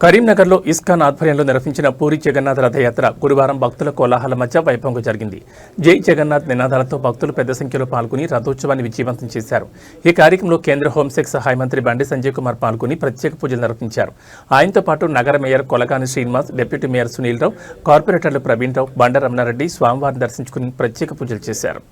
కరీంనగర్లో ఇస్కాన్ ఆధ్వర్యంలో నిర్వహించిన పూరి జగన్నాథ్ రథయాత్ర గురువారం భక్తుల కోలాహల మధ్య వైభవంగా జరిగింది. జై జగన్నాథ్ నినాదాలతో భక్తులు పెద్ద సంఖ్యలో పాల్గొని రథోత్సవాన్ని విజయవంతం చేశారు. ఈ కార్యక్రమంలో కేంద్ర హోంశాఖ సహాయ మంత్రి బండి సంజయ్ కుమార్ పాల్గొని ప్రత్యేక పూజలు నిర్వహించారు. ఆయనతో పాటు నగర మేయర్ కొలగాని శ్రీనివాస్, డిప్యూటీ మేయర్ సునీల్ రావు, కార్పొరేటర్లు ప్రవీణ్ రావు, బండ రమణారెడ్డి స్వామివారిని దర్శించుకుని ప్రత్యేక పూజలు చేశారు.